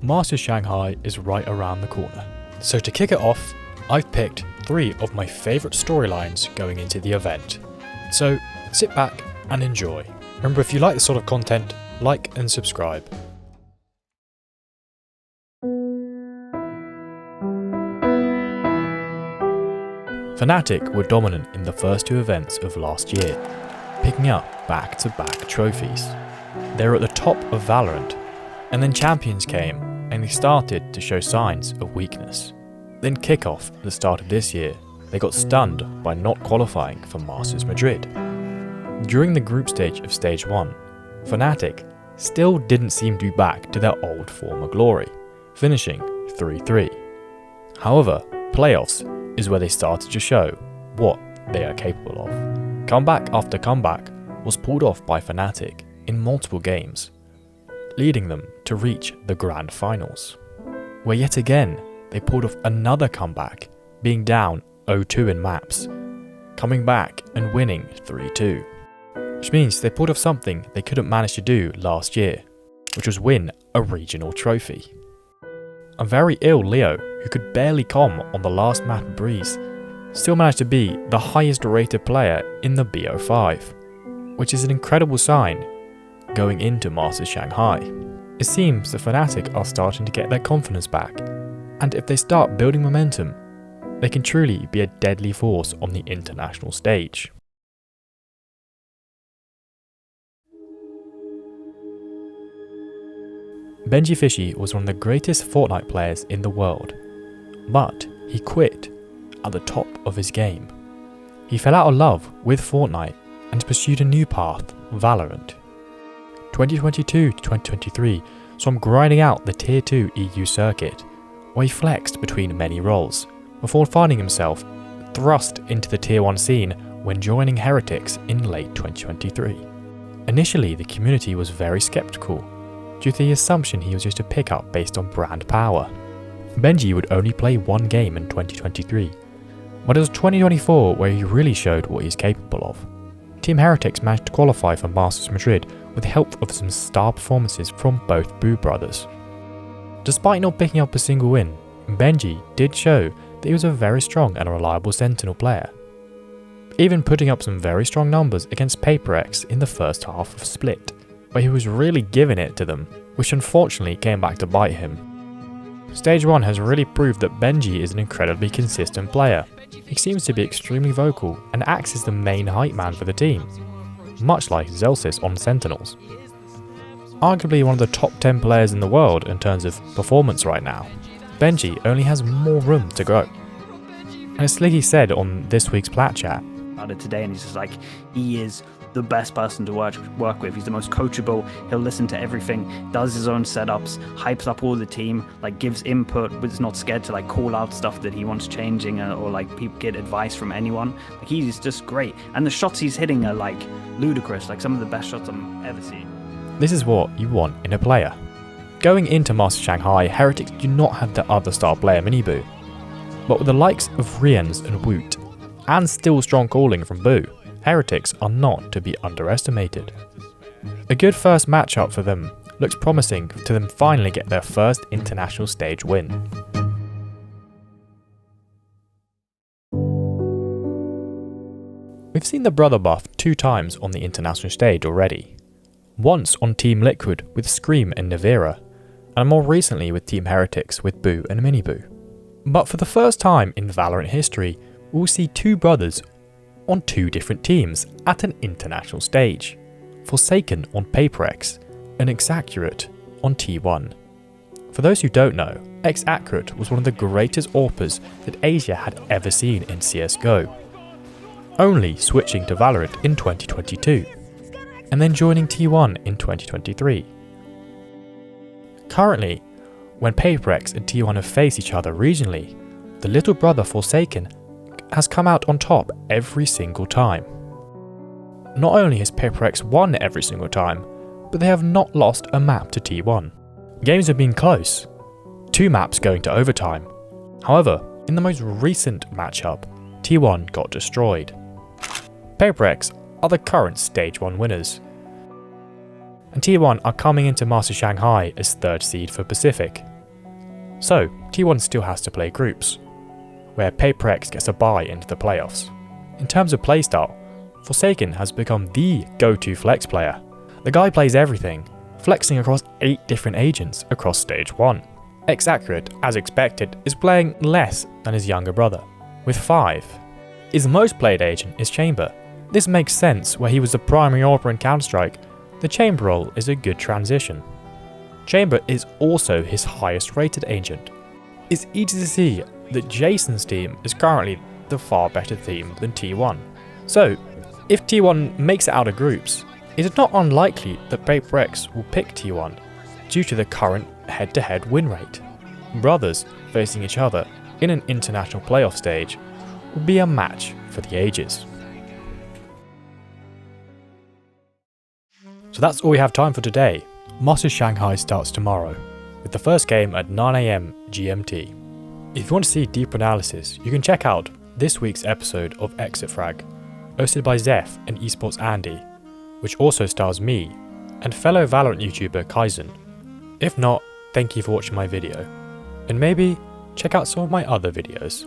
Masters Shanghai is right around the corner. So to kick it off, I've picked 3 of my favourite storylines going into the event. So sit back and enjoy. Remember, if you like this sort of content, like and subscribe. Fnatic were dominant in the first 2 events of last year, picking up back-to-back trophies. They were at the top of Valorant, and then Champions came and they started to show signs of weakness. Then Kickoff at the start of this year, they got stunned by not qualifying for Masters Madrid. During the group stage of Stage 1, Fnatic still didn't seem to be back to their old former glory, finishing 3-3. However, playoffs is where they started to show what they are capable of. Comeback after comeback was pulled off by Fnatic in multiple games, leading them to reach the grand finals, where yet again they pulled off another comeback, being down 0-2 in maps, coming back and winning 3-2, which means they pulled off something they couldn't manage to do last year, which was win a regional trophy. A very ill Leo, who could barely com on the last map of Breeze, still managed to be the highest rated player in the BO5, which is an incredible sign going into Masters Shanghai. It seems the Fnatic are starting to get their confidence back, and if they start building momentum, they can truly be a deadly force on the international stage. Benji Fishy was one of the greatest Fortnite players in the world, but he quit at the top of his game. He fell out of love with Fortnite and pursued a new path, Valorant. 2022 to 2023 saw him grinding out the Tier 2 EU circuit, where he flexed between many roles, before finding himself thrust into the Tier 1 scene when joining Heretics in late 2023. Initially, the community was very skeptical, due to the assumption he was just a pickup based on brand power. Benji would only play 1 game in 2023, but it was 2024 where he really showed what he's capable of. Team Heretics managed to qualify for Masters Madrid with the help of some star performances from both Boo brothers. Despite not picking up a single win, Benji did show that he was a very strong and reliable Sentinel player, even putting up some very strong numbers against PaperX in the first half of Split, where he was really giving it to them, which unfortunately came back to bite him. Stage 1 has really proved that Benji is an incredibly consistent player. He seems to be extremely vocal and acts as the main hype man for the team, much like Zelsis on Sentinels. Arguably one of the top 10 players in the world in terms of performance right now, Benji only has more room to grow. And as Sliggy said on this week's Plat Chat, about it today, and he's just like, he is the best person to work with. He's the most coachable. He'll listen to everything, does his own setups, hypes up all the team, like gives input, but is not scared to like call out stuff that he wants changing or like get advice from anyone. Like, he's just great, and the shots he's hitting are like ludicrous, like some of the best shots I've ever seen. This is what you want in a player. Going into Masters Shanghai, Heretics do not have the other star player Miniboo, but with the likes of Riens and Woot, and still strong calling from Boo, Heretics are not to be underestimated. A good first matchup for them looks promising to them finally get their first international stage win. We've seen the brother buff 2 times on the international stage already. Once on Team Liquid with Scream and Navira, and more recently with Team Heretics with Boo and Miniboo. But for the first time in Valorant history, we'll see 2 brothers on 2 different teams at an international stage. Forsaken on PaperX and Xaccurate on T1. For those who don't know, Xaccurate was one of the greatest AWPers that Asia had ever seen in CSGO, only switching to Valorant in 2022, and then joining T1 in 2023. Currently, when PaperX and T1 have faced each other regionally, the little brother Forsaken has come out on top every single time. Not only has PaperX won every single time, but they have not lost a map to T1. Games have been close, 2 maps going to overtime. However, in the most recent matchup, T1 got destroyed. PaperX are the current Stage 1 winners, and T1 are coming into Masters Shanghai as 3rd seed for Pacific, So T1 still has to play groups, where PaperX gets a bye into the playoffs. In terms of playstyle, Forsaken has become the go-to flex player. The guy plays everything, flexing across 8 different agents across stage 1. X-Accurate, as expected, is playing less than his younger brother, with 5. His most played agent is Chamber. This makes sense where he was the primary AWPer in Counter-Strike. The Chamber role is a good transition. Chamber is also his highest rated agent. It's easy to see that Jason's team is currently the far better team than T1. So, if T1 makes it out of groups, it is not unlikely that PaperX will pick T1 due to the current head-to-head win rate. Brothers facing each other in an international playoff stage will be a match for the ages. So that's all we have time for today. Masters Shanghai starts tomorrow, with the first game at 9 AM GMT. If you want to see deeper analysis, you can check out this week's episode of Exit Frag, hosted by Zeph and Esports Andy, which also stars me and fellow Valorant YouTuber Kaizen. If not, thank you for watching my video, and maybe check out some of my other videos.